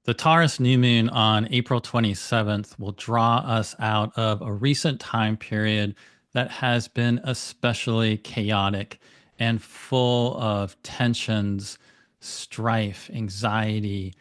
The Taurus New Moon on April 27th will draw us out of a recent time period that has been especially chaotic and full of tensions, strife, anxiety,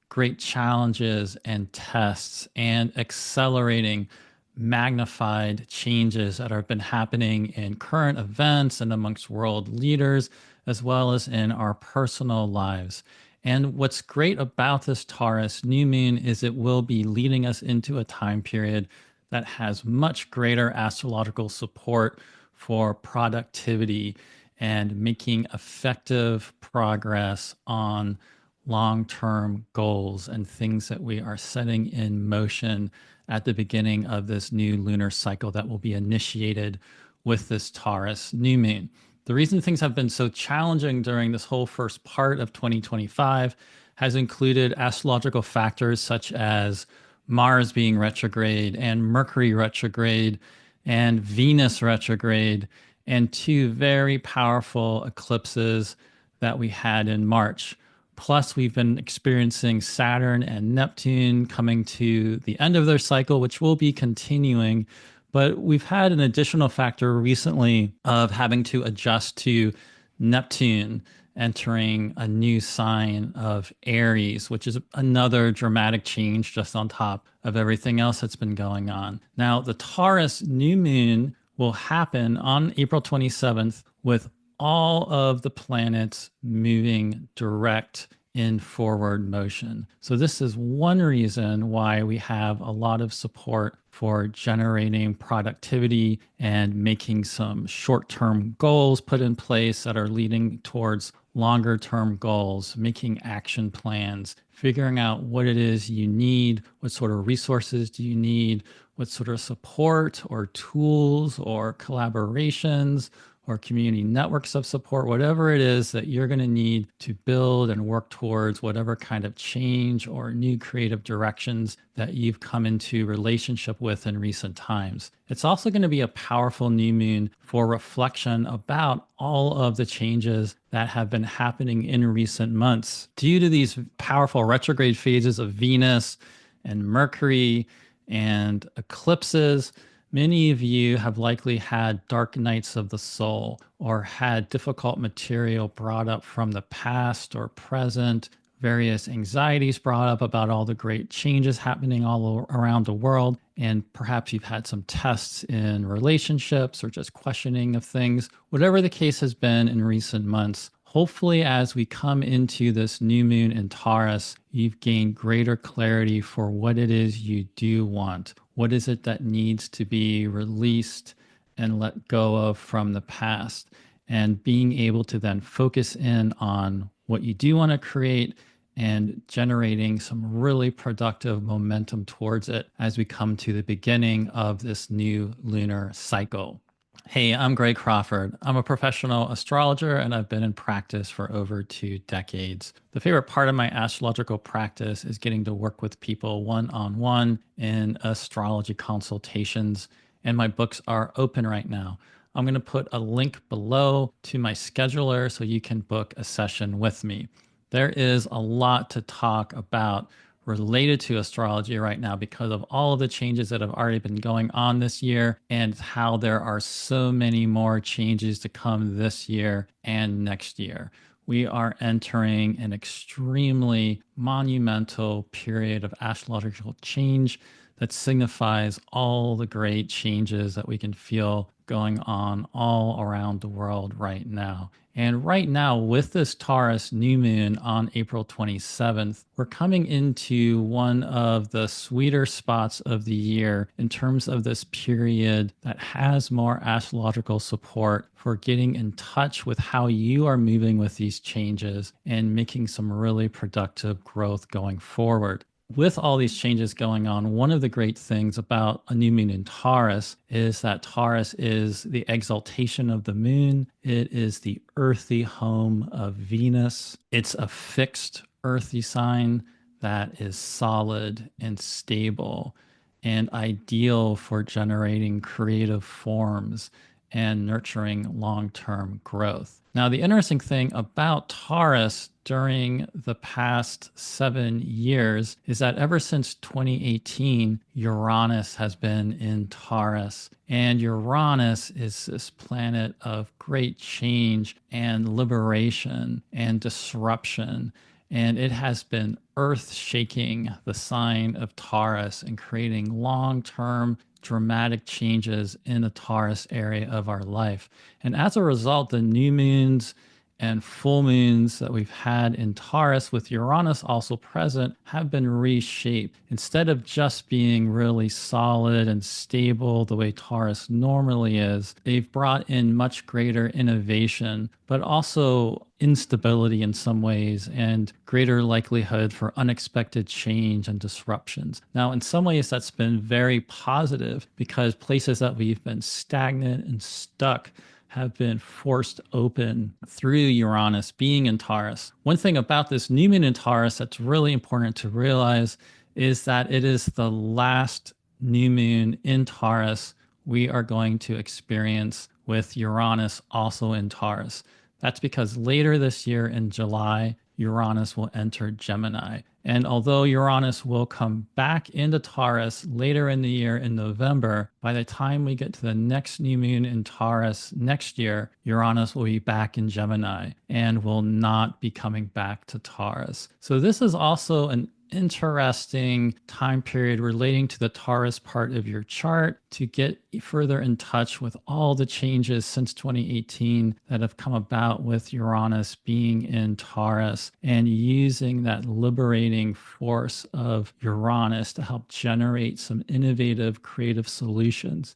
great challenges and tests, and accelerating, magnified changes that have been happening in current events and amongst world leaders, as well as in our personal lives. And what's great about this Taurus new moon is it will be leading us into a time period that has much greater astrological support for productivity and making effective progress on long term goals and things that we are setting in motion at the beginning of this new lunar cycle that will be initiated with this Taurus new moon. The reason things have been so challenging during this whole first part of 2025 has included astrological factors such as Mars being retrograde and Mercury retrograde and Venus retrograde, and two very powerful eclipses that we had in March. Plus, we've been experiencing Saturn and Neptune coming to the end of their cycle, which will be continuing. But we've had an additional factor recently of having to adjust to Neptune entering a new sign of Aries, which is another dramatic change just on top of everything else that's been going on. Now, the Taurus new moon will happen on April 27th with all of the planets moving direct in forward motion. So this is one reason why we have a lot of support for generating productivity and making some short-term goals put in place that are leading towards longer-term goals, making action plans, figuring out what it is you need, what sort of resources do you need, what sort of support or tools or collaborations or community networks of support, whatever it is that you're going to need to build and work towards whatever kind of change or new creative directions that you've come into relationship with in recent times. It's also going to be a powerful new moon for reflection about all of the changes that have been happening in recent months due to these powerful retrograde phases of Venus and Mercury and eclipses. Many of you have likely had dark nights of the soul or had difficult material brought up from the past or present, various anxieties brought up about all the great changes happening all around the world. And perhaps you've had some tests in relationships or just questioning of things. Whatever the case has been in recent months, hopefully, as we come into this new moon in Taurus, you've gained greater clarity for what it is you do want. What is it that needs to be released and let go of from the past? And being able to then focus in on what you do want to create and generating some really productive momentum towards it as we come to the beginning of this new lunar cycle. Hey, I'm Greg Crawford. I'm a professional astrologer and I've been in practice for over 2 decades. The favorite part of my astrological practice is getting to work with people one-on-one in astrology consultations, and my books are open right now. I'm going to put a link below to my scheduler so you can book a session with me. There is a lot to talk about related to astrology right now because of all of the changes that have already been going on this year and how there are so many more changes to come this year and next year. We are entering an extremely monumental period of astrological change that signifies all the great changes that we can feel going on all around the world right now. And right now, with this Taurus new moon on April 27th, we're coming into one of the sweeter spots of the year in terms of this period that has more astrological support for getting in touch with how you are moving with these changes and making some really productive growth going forward. With all these changes going on, one of the great things about a new moon in Taurus is that Taurus is the exaltation of the moon. It is the earthy home of Venus. It's a fixed earthy sign that is solid and stable and ideal for generating creative forms and nurturing long-term growth. Now, the interesting thing about Taurus during the past 7 years is that ever since 2018, Uranus has been in Taurus. And Uranus is this planet of great change and liberation and disruption. And it has been earth shaking the sign of Taurus and creating long term dramatic changes in the Taurus area of our life. And as a result, the new moons and full moons that we've had in Taurus with Uranus also present have been reshaped. Instead of just being really solid and stable the way Taurus normally is, they've brought in much greater innovation, but also instability in some ways and greater likelihood for unexpected change and disruptions. Now, in some ways, that's been very positive because places that we've been stagnant and stuck have been forced open through Uranus being in Taurus. One thing about this new moon in Taurus that's really important to realize is that it is the last new moon in Taurus we are going to experience with Uranus also in Taurus. That's because later this year in July, Uranus will enter Gemini. And although Uranus will come back into Taurus later in the year in November, by the time we get to the next new moon in Taurus next year, Uranus will be back in Gemini and will not be coming back to Taurus. So this is also an interesting time period relating to the Taurus part of your chart to get further in touch with all the changes since 2018 that have come about with Uranus being in Taurus and using that liberating force of Uranus to help generate some innovative, creative solutions.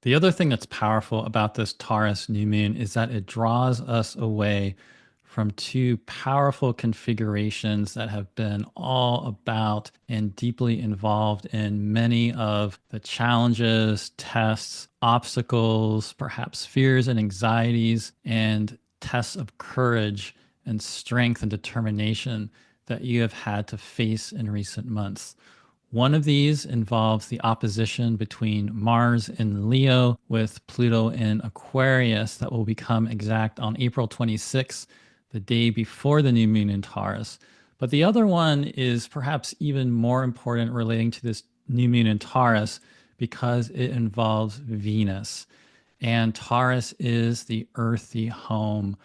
The other thing that's powerful about this Taurus new moon is that it draws us away from two powerful configurations that have been all about and deeply involved in many of the challenges, tests, obstacles, perhaps fears and anxieties, and tests of courage and strength and determination that you have had to face in recent months. One of these involves the opposition between Mars in Leo with Pluto in Aquarius that will become exact on April 26th, the day before the new moon in Taurus. But the other one is perhaps even more important relating to this new moon in Taurus because it involves Venus. And Taurus is the earthy home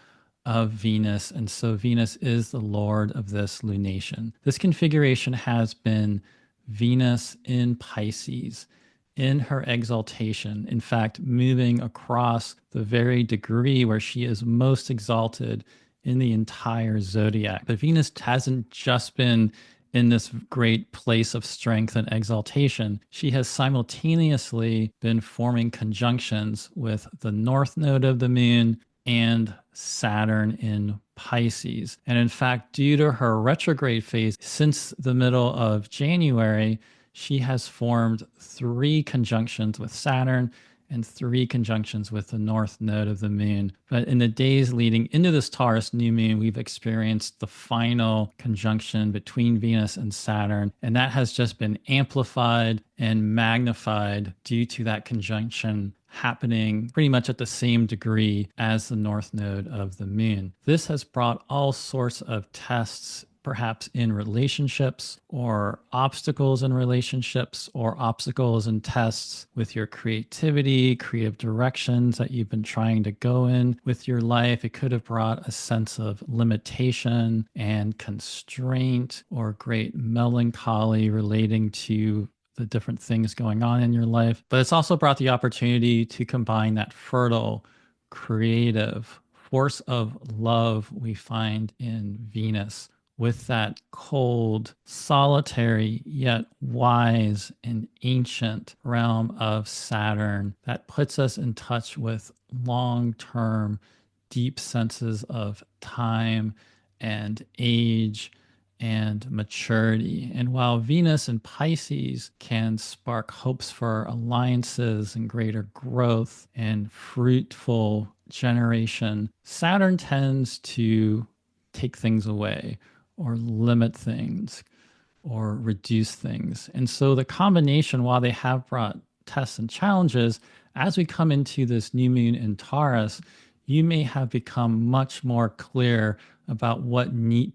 of Venus. And so Venus is the lord of this lunation. This configuration has been Venus in Pisces in her exaltation. In fact, moving across the very degree where she is most exalted in the entire zodiac. But Venus hasn't just been in this great place of strength and exaltation. She has simultaneously been forming conjunctions with the north node of the moon and Saturn in Pisces. And in fact, due to her retrograde phase, since the middle of January, she has formed 3 conjunctions with Saturn and 3 conjunctions with the north node of the moon. But in the days leading into this Taurus new moon, we've experienced the final conjunction between Venus and Saturn, and that has just been amplified and magnified due to that conjunction happening pretty much at the same degree as the north node of the moon. This has brought all sorts of tests, perhaps in relationships or obstacles in relationships or obstacles and tests with your creativity, creative directions that you've been trying to go in with your life. It could have brought a sense of limitation and constraint or great melancholy relating to the different things going on in your life. But it's also brought the opportunity to combine that fertile, creative force of love we find in Venus with that cold, solitary, yet wise and ancient realm of Saturn that puts us in touch with long-term, deep senses of time and age and maturity. And while Venus and Pisces can spark hopes for alliances and greater growth and fruitful generation, Saturn tends to take things away or limit things or reduce things. And so the combination, while they have brought tests and challenges, as we come into this new moon in Taurus, you may have become much more clear about what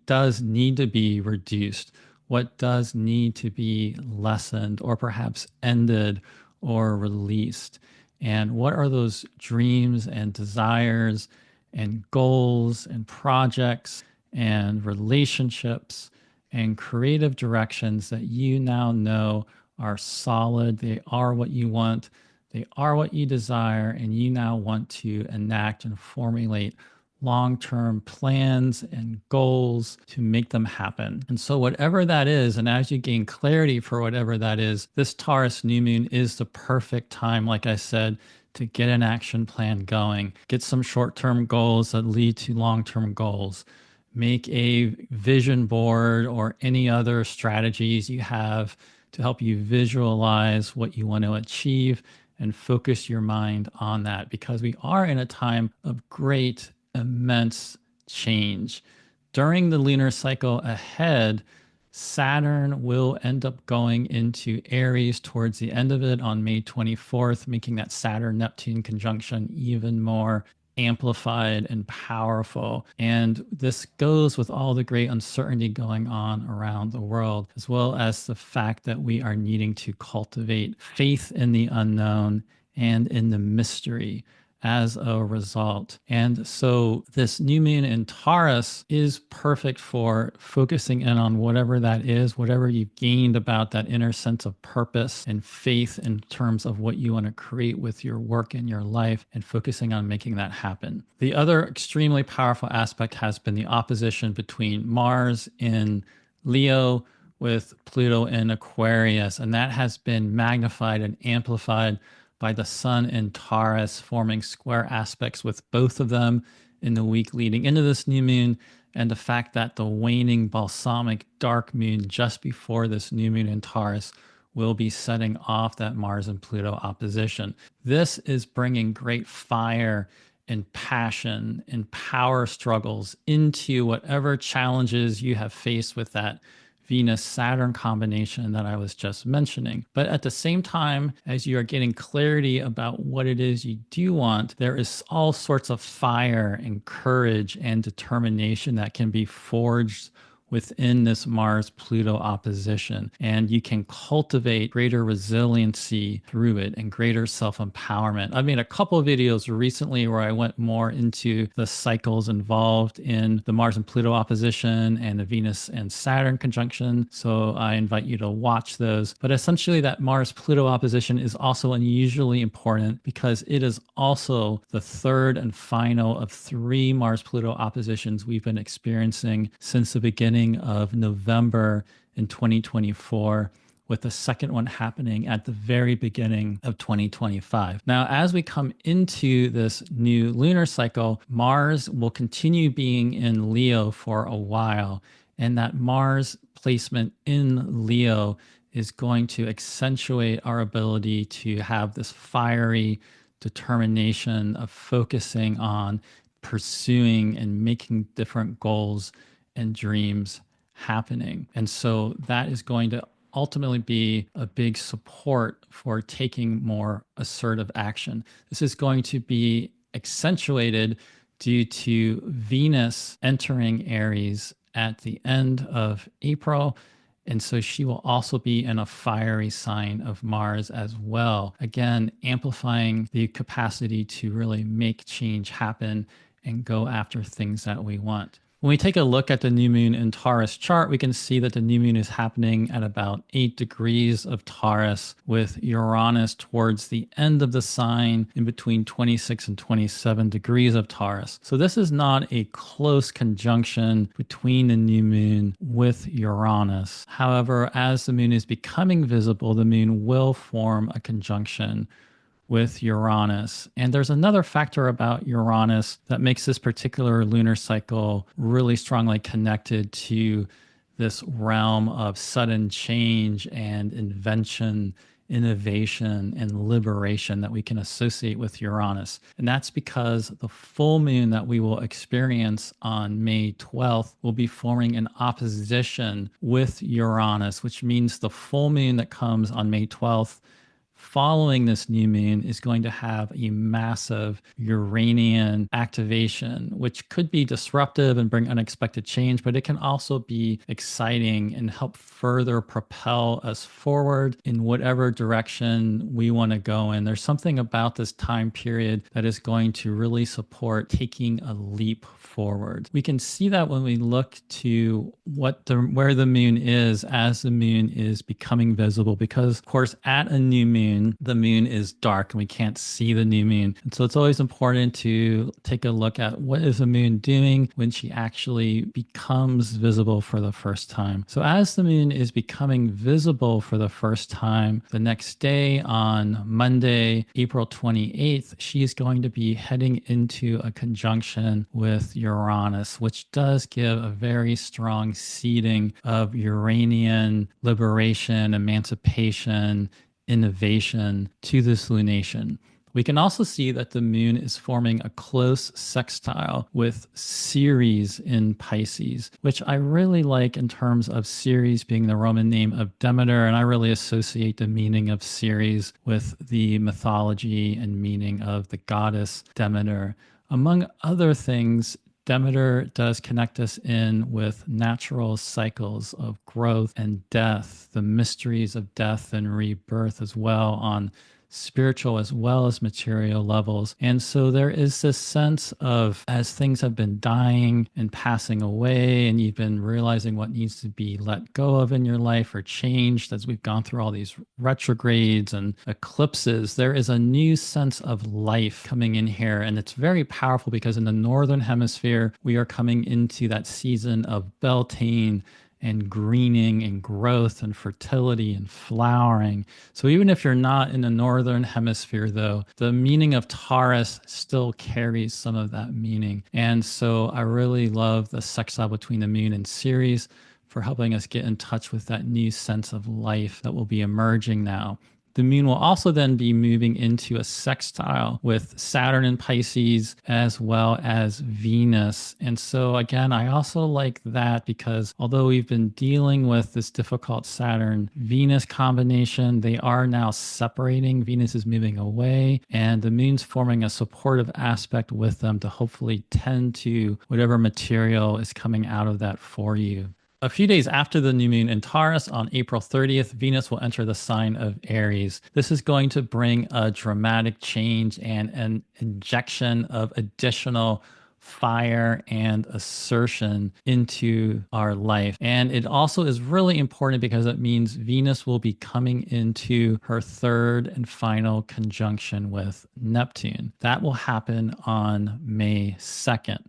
does need to be reduced, what does need to be lessened or perhaps ended or released. And what are those dreams and desires and goals and projects and relationships and creative directions that you now know are solid? They are what you want, they are what you desire, and you now want to enact and formulate long-term plans and goals to make them happen. And so whatever that is, and as you gain clarity for whatever that is, this Taurus new moon is the perfect time, like I said, to get an action plan going, get some short-term goals that lead to long-term goals, make a vision board or any other strategies you have to help you visualize what you want to achieve and focus your mind on that, because we are in a time of great, immense change. During the lunar cycle ahead, Saturn will end up going into Aries towards the end of it on May 24th, making that Saturn Neptune conjunction even more amplified and powerful. And this goes with all the great uncertainty going on around the world, as well as the fact that we are needing to cultivate faith in the unknown and in the mystery as a result. And so this new moon in Taurus is perfect for focusing in on whatever that is, whatever you've gained about that inner sense of purpose and faith in terms of what you want to create with your work and your life, and focusing on making that happen. The other extremely powerful aspect has been the opposition between Mars in Leo with Pluto in Aquarius, and that has been magnified and amplified by the sun in Taurus, forming square aspects with both of them in the week leading into this new moon, and the fact that the waning balsamic dark moon just before this new moon in Taurus will be setting off that Mars and Pluto opposition. This is bringing great fire and passion and power struggles into whatever challenges you have faced with that Venus-Saturn combination that I was just mentioning. But at the same time, as you are getting clarity about what it is you do want, there is all sorts of fire and courage and determination that can be forged within this Mars-Pluto opposition. And you can cultivate greater resiliency through it and greater self-empowerment. I made a couple of videos recently where I went more into the cycles involved in the Mars and Pluto opposition and the Venus and Saturn conjunction. So I invite you to watch those. But essentially that Mars-Pluto opposition is also unusually important because it is also the third and final of 3 Mars-Pluto oppositions we've been experiencing since the beginning of November in 2024, with the second one happening at the very beginning of 2025. Now, as we come into this new lunar cycle, Mars will continue being in Leo for a while, and that Mars placement in Leo is going to accentuate our ability to have this fiery determination of focusing on pursuing and making different goals and dreams happening. And so that is going to ultimately be a big support for taking more assertive action. This is going to be accentuated due to Venus entering Aries at the end of April. And so she will also be in a fiery sign of Mars as well. Again, amplifying the capacity to really make change happen and go after things that we want. When we take a look at the new moon in Taurus chart, we can see that the new moon is happening at about 8 degrees of Taurus, with Uranus towards the end of the sign in between 26 and 27 degrees of Taurus. So this is not a close conjunction between the new moon with Uranus. However, as the moon is becoming visible, the moon will form a conjunction with Uranus. And there's another factor about Uranus that makes this particular lunar cycle really strongly connected to this realm of sudden change and invention, innovation, and liberation that we can associate with Uranus. And that's because the full moon that we will experience on May 12th will be forming an opposition with Uranus, which means the full moon that comes on May 12th following this new moon is going to have a massive Uranian activation, which could be disruptive and bring unexpected change, but it can also be exciting and help further propel us forward in whatever direction we want to go in. There's something about this time period that is going to really support taking a leap forward. We can see that when we look to where the moon is as the moon is becoming visible, because of course at a new moon the moon is dark and we can't see the new moon, and so it's always important to take a look at what is the moon doing when she actually becomes visible for the first time. So as the moon is becoming visible for the first time, the next day on Monday, April 28th, she is going to be heading into a conjunction with Uranus, which does give a very strong seeding of Uranian liberation, emancipation, innovation to this lunation. We can also see that the moon is forming a close sextile with Ceres in Pisces, which I really like in terms of Ceres being the Roman name of Demeter, and I really associate the meaning of Ceres with the mythology and meaning of the goddess Demeter. Among other things, Demeter does connect us in with natural cycles of growth and death, the mysteries of death and rebirth as well on spiritual as well as material levels. And so there is this sense of, as things have been dying and passing away, and you've been realizing what needs to be let go of in your life or changed as we've gone through all these retrogrades and eclipses, there is a new sense of life coming in here. And it's very powerful because in the northern hemisphere, we are coming into that season of Beltane and greening and growth and fertility and flowering. So even if you're not in the northern hemisphere, though, the meaning of Taurus still carries some of that meaning. And so I really love the sextile between the moon and Ceres for helping us get in touch with that new sense of life that will be emerging now. The moon will also then be moving into a sextile with Saturn in Pisces as well as Venus. And so again, I also like that because although we've been dealing with this difficult Saturn-Venus combination, they are now separating. Venus is moving away and the moon's forming a supportive aspect with them to hopefully tend to whatever material is coming out of that for you. A few days after the new moon in Taurus, on April 30th, Venus will enter the sign of Aries. This is going to bring a dramatic change and an injection of additional fire and assertion into our life. And it also is really important because it means Venus will be coming into her third and final conjunction with Neptune. That will happen on May 2nd.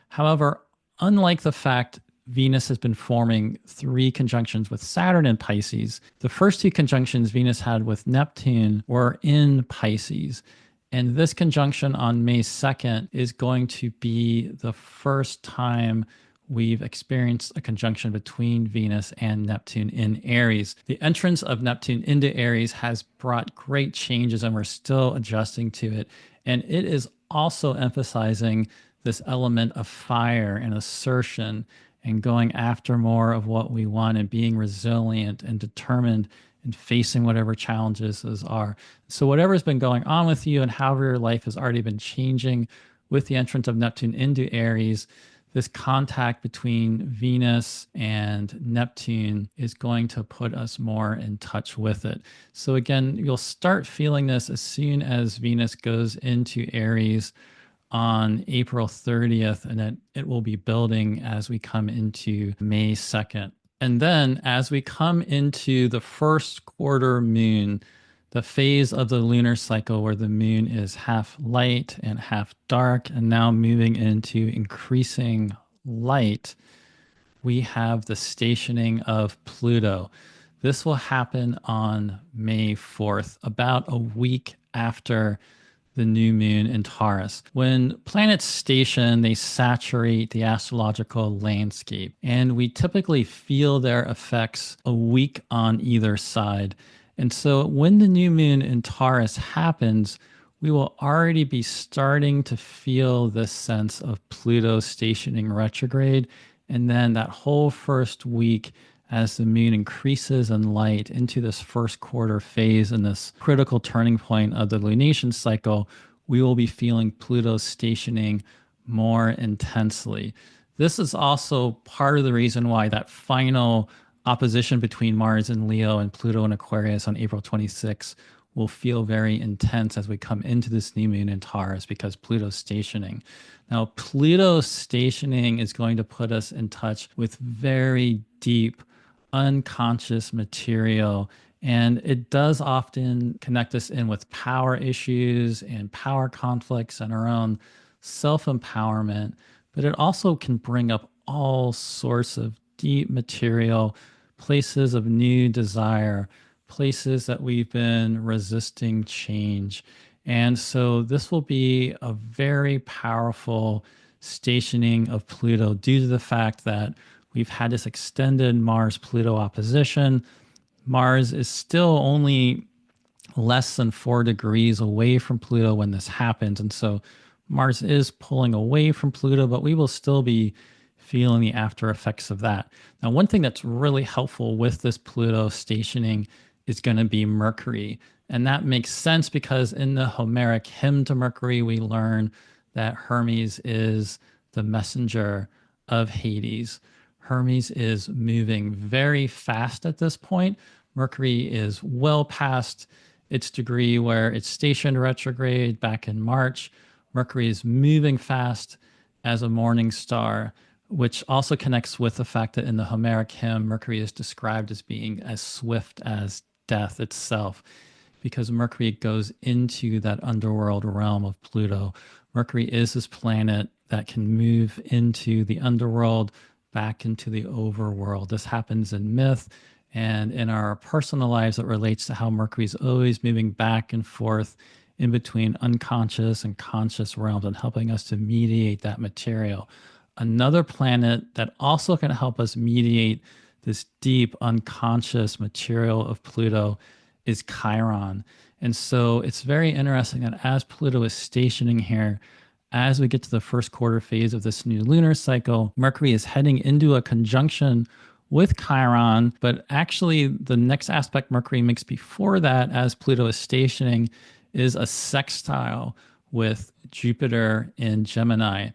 However, unlike the fact Venus has been forming 3 conjunctions with Saturn in Pisces, the first 2 conjunctions Venus had with Neptune were in Pisces. And this conjunction on May 2nd is going to be the first time we've experienced a conjunction between Venus and Neptune in Aries. The entrance of Neptune into Aries has brought great changes and we're still adjusting to it. And it is also emphasizing this element of fire and assertion and going after more of what we want and being resilient and determined and facing whatever challenges those are. So whatever's been going on with you and however your life has already been changing with the entrance of Neptune into Aries, this contact between Venus and Neptune is going to put us more in touch with it. So again, you'll start feeling this as soon as Venus goes into Aries on April 30th, and it will be building as we come into May 2nd. And then as we come into the first quarter moon, the phase of the lunar cycle where the moon is half light and half dark, and now moving into increasing light, we have the stationing of Pluto. This will happen on May 4th, about a week after the new moon in Taurus. When planets station, they saturate the astrological landscape, and we typically feel their effects a week on either side. And so when the new moon in Taurus happens, we will already be starting to feel this sense of Pluto stationing retrograde. And then that whole first week, as the moon increases in light into this first quarter phase and this critical turning point of the lunation cycle, we will be feeling Pluto stationing more intensely. This is also part of the reason why that final opposition between Mars and Leo and Pluto and Aquarius on April 26th will feel very intense as we come into this new moon in Taurus because Pluto's stationing. Now, Pluto's stationing is going to put us in touch with very deep, unconscious material. And it does often connect us in with power issues and power conflicts and our own self empowerment. But it also can bring up all sorts of deep material, places of new desire, places that we've been resisting change. And so this will be a very powerful stationing of Pluto due to the fact that we've had this extended Mars Pluto opposition. Mars is still only less than 4 degrees away from Pluto when this happens. And so Mars is pulling away from Pluto, but we will still be feeling the after effects of that. Now, one thing that's really helpful with this Pluto stationing is going to be Mercury. And that makes sense because in the Homeric hymn to Mercury, we learn that Hermes is the messenger of Hades. Hermes is moving very fast at this point. Mercury is well past its degree where it's stationed retrograde back in March. Mercury is moving fast as a morning star, which also connects with the fact that in the Homeric hymn, Mercury is described as being as swift as death itself, because Mercury goes into that underworld realm of Pluto. Mercury is this planet that can move into the underworld, back into the overworld. This happens in myth and in our personal lives. It relates to how Mercury is always moving back and forth in between unconscious and conscious realms and helping us to mediate that material. Another planet that also can help us mediate this deep unconscious material of Pluto is Chiron. And so it's very interesting that as Pluto is stationing here, as we get to the first quarter phase of this new lunar cycle, Mercury is heading into a conjunction with Chiron, but actually the next aspect Mercury makes before that, as Pluto is stationing, is a sextile with Jupiter in Gemini.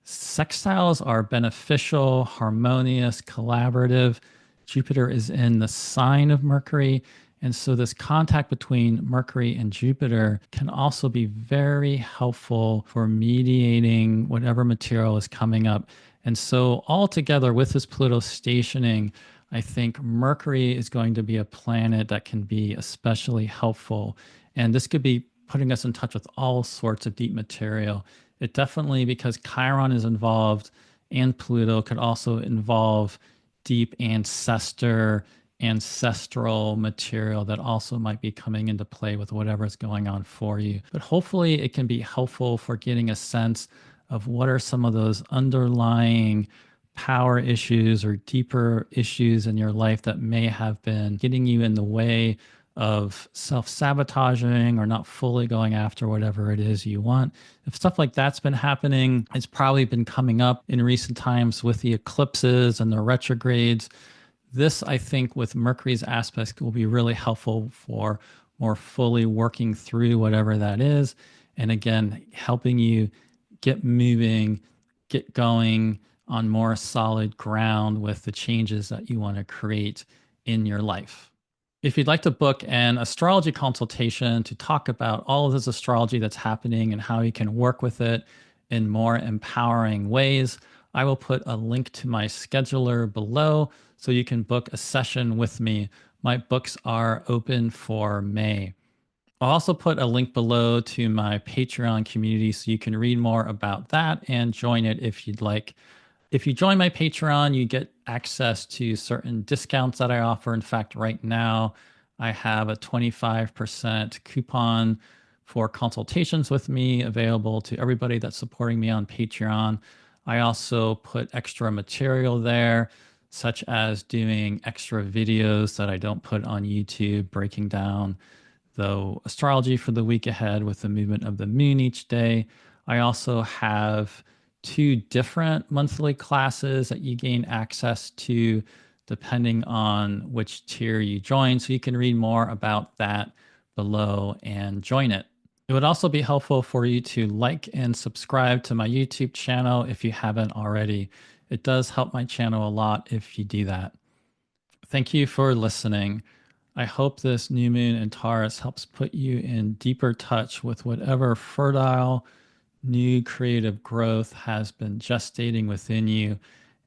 Sextiles are beneficial, harmonious, collaborative. Jupiter is in the sign of Mercury. And so this contact between Mercury and Jupiter can also be very helpful for mediating whatever material is coming up. And so altogether with this Pluto stationing, I think Mercury is going to be a planet that can be especially helpful. And this could be putting us in touch with all sorts of deep material. It definitely, because Chiron is involved and Pluto, could also involve deep ancestral material that also might be coming into play with whatever's going on for you. But hopefully it can be helpful for getting a sense of what are some of those underlying power issues or deeper issues in your life that may have been getting you in the way of self-sabotaging or not fully going after whatever it is you want. If stuff like that's been happening, it's probably been coming up in recent times with the eclipses and the retrogrades. This, I think, with Mercury's aspects will be really helpful for more fully working through whatever that is. And again, helping you get moving, get going on more solid ground with the changes that you want to create in your life. If you'd like to book an astrology consultation to talk about all of this astrology that's happening and how you can work with it in more empowering ways, I will put a link to my scheduler below so you can book a session with me. My books are open for May. I'll also put a link below to my Patreon community so you can read more about that and join it if you'd like. If you join my Patreon, you get access to certain discounts that I offer. In fact, right now, I have a 25% coupon for consultations with me available to everybody that's supporting me on Patreon. I also put extra material there, such as doing extra videos that I don't put on YouTube, breaking down the astrology for the week ahead with the movement of the moon each day. I also have 2 different monthly classes that you gain access to depending on which tier you join. So you can read more about that below and join it. It would also be helpful for you to like and subscribe to my YouTube channel if you haven't already. It does help my channel a lot if you do that. Thank you for listening. I hope this new moon in Taurus helps put you in deeper touch with whatever fertile, new creative growth has been gestating within you,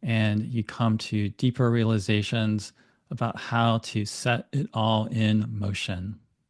and you come to deeper realizations about how to set it all in motion.